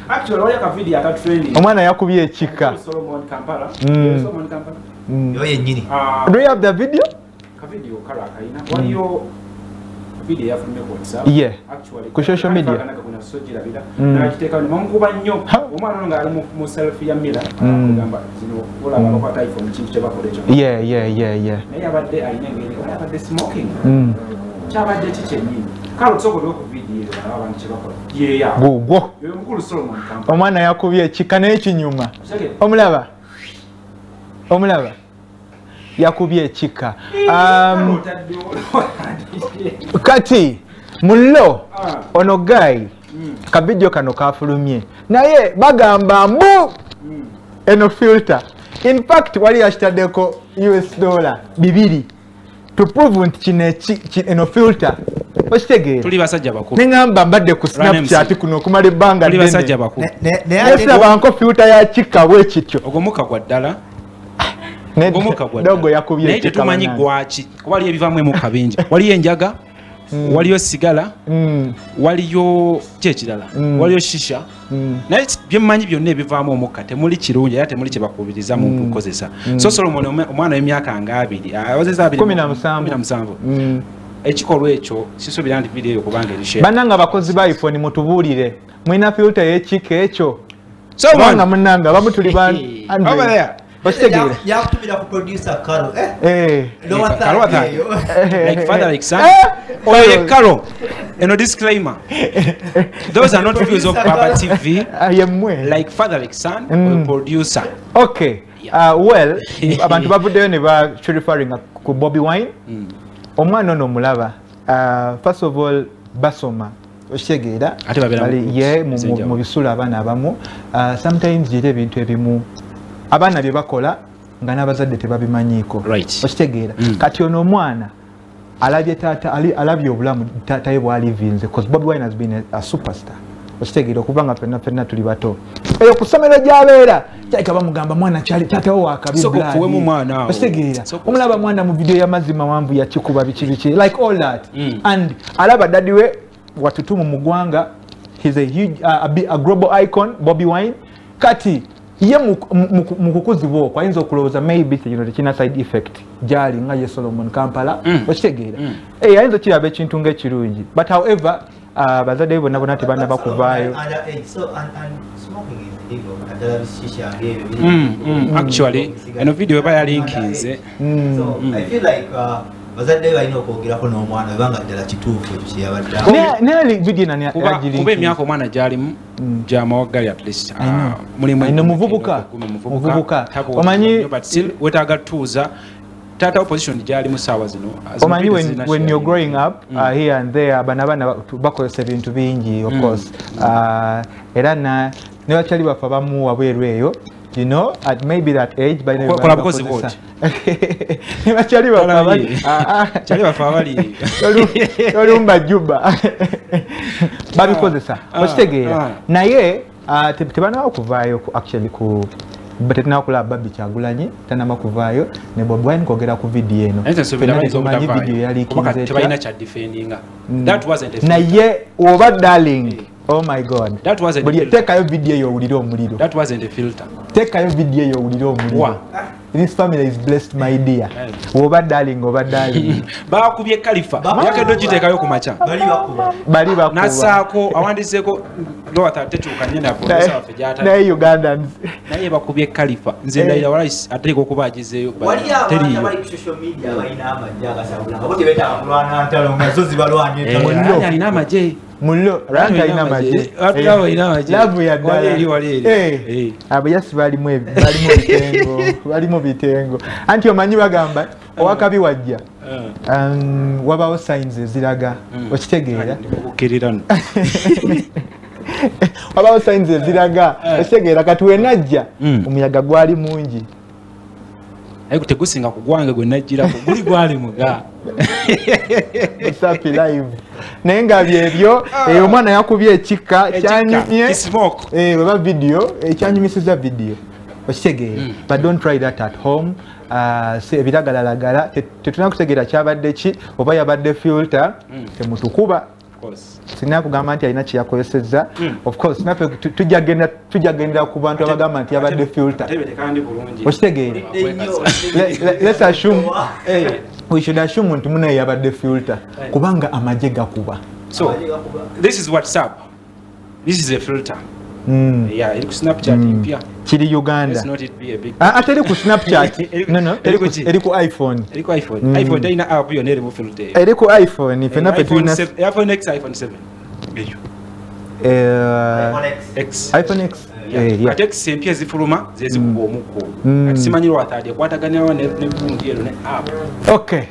Actually, all your video at training. Omwana yakubye ekika. Solomon Kampala. Solomon Kampala. Do you have the video? Video kala kaina. What your video ya from WhatsApp? Yeah. Actually, ku social media. Kuna sojira bida. Na kiteka ni manguba nnyo. Omwana nga ali mu selfie ya mira. Kugamba zino ola balokwa iPhone chintu cheba kolecho. Yeah. Naye abadde alina ngeri. Abadde smoking. Chabadde chichenyi. Kalo tsoko ku video abantu chebakola. Yeah. Go. Yo mukulu Solomon Kampala. Omwana yakubye ekika n'ekinyuma. Omulaba. Yakubye ekika. Kati mullo ono guy ka video kano kafulumye naye bagamba mbu eno filter. In fact wali yashitaddeko $2 to prove nti eno filter. Okitegeera tuli basajja bakulu nengamba mbadde ku Snapchat kuno okumala ebbanga tuli basajja bakulu nesaba filter ya kika bwe kityo ogomuka gwa ddala dogo yakubye naye tetumanyi gwaki kuba waliyo ebivaamu emuka bingi waliyo enjaga waliyo sigala waliyo kyekirala waliyo shisha naye byemmanyi byonna ebivaamu omukka temuli kirungi era temuli kyebakubiriza mu kukozesa so Solomon omwana w'emyaka nga 17 ekikolwa ekyo sisuubira nti video kubanga erishare bannanga abakozi ba iPhone mutubuulire mwina filter y'ekika ekyo kubanga munnanga abamu tuli ba over there Ostegeera. Yakutumira ku producer Karo. Like father like son. Oye Karo. No disclaimer. Those are not views of Papa TV. Like father like son or producer. Okay. Well, abantu bavuddeyo ne ba referring ku Bobby Wine. Omwana ono mulaba. First of all basoma. Ostegeera. Ye mu bisula abana abamu. Sometimes jire ebintu ebimu abana bye bakola nga n'abazadde tebabimanyiiko okitegeera kati ono omwana alabye taata alabye obulamu taataye bwalivinze because Bobby Wine has been a superstar okitegeera okuva nga ffenna tuli bato eyo ku ssomero gy'abeera kyalika bamugamba mwana kyali taatawo wakabibulani okitegeera omulaba mwana mu video y'amazima mawanvu yakikuba biki like all that and alaba daddy we watutumu mu ggwanga he's a huge a global icon Bobby Wine kati ye mukukuzibwa okwo ayinza okulowooza maybe kino tekina side effect gyali nga ye Solomon Kampala okitegeera ayinza kiraba ekintu ng'ekirungi but however bazadde bonna bonna tebanaba kuvaayo actually eno video eba yalinkinze bazadde balina okwogeraho n'omwana webanga ddala kituufu ekyo kyeyabadde naye video nani yagirinkinze kuba emyaka omwana gyalimu gyamawagali at least mulimu muvubuka omanyi wetaaga tuuza tata opposition gyalimu saawa zino omanyi when you're growing up here and there abana bakozesa ebintu bingi of course era ne bakyali bafa bamu wabweru eyo you know at maybe that age by the kola bukozi boti chali bafa bali olumba juba babikozesa okitegeera naye tebana okuvaayo actually ku tetina okulaba Bobby Kyagulanyi tanama kuvaayo ne Bobby Wine kwogera ku video eno video yali naye oba darling. Oh my God. That wasn't take a video yo uliro omuliro. That wasn't a filter. Take a video yo uliro omuliro. This family is blessed my dear. Oba darling. Bakubye Khalifa. Yakedo kitekayo ku macha. Bali bakuba. Nasako awandiseko lowa tatetukanye na producer wa Fejata. Na Ugandans. Naye bakubye Khalifa. Nze ndayira walaisi atliko okubagizeyo. Teri yo. Social media bayina amajaga sabula. Abote beta akulwana ntalo ngazozi balwanye ntalo. Alina amaje. Mullo ranta ina maji lavu ya dala abayasi balimu bitengo anti omanyi bagamba owakabi wajja wabawo signs eziraga okitegeera wabawo signs eziraga okitegeera kati wenajja omuyaga gwali mungi aiko tegusinga kugwange gwe najjira ko guli gwali muga safi live nenga byebyo omwana yakubye ekika kyanyumye weba video ekyanyumisiza video okitegeera but don't try that at home ebiragalalagala tetuna kutegeera kyabadde ki oba yabadde filter temutukuba Sina kugamba nti alina kyeyakozesezza. Of course naffe tujjagendera ku bantu abagamba nti yabadde filter. Okitegeere? Let's assume we should assume nti munaye yabadde filter kubanga amagye gakuba. So this is WhatsApp. This is a filter. Yeah, eri ku Snapchat mpya. Kiri Uganda. Let's not it be a big. Ateri ku Snapchat. No, eri ku iPhone. Eri ku iPhone. iPhone tayina app yo nere mu filter. Eri ku iPhone ife naffe tulina iPhone X, iPhone 7. iPhone X. Ate X empya zifuluma zezikuba omukko. Ati simanyi lwatadde kwataganira ne bundi ero ne app. Okay.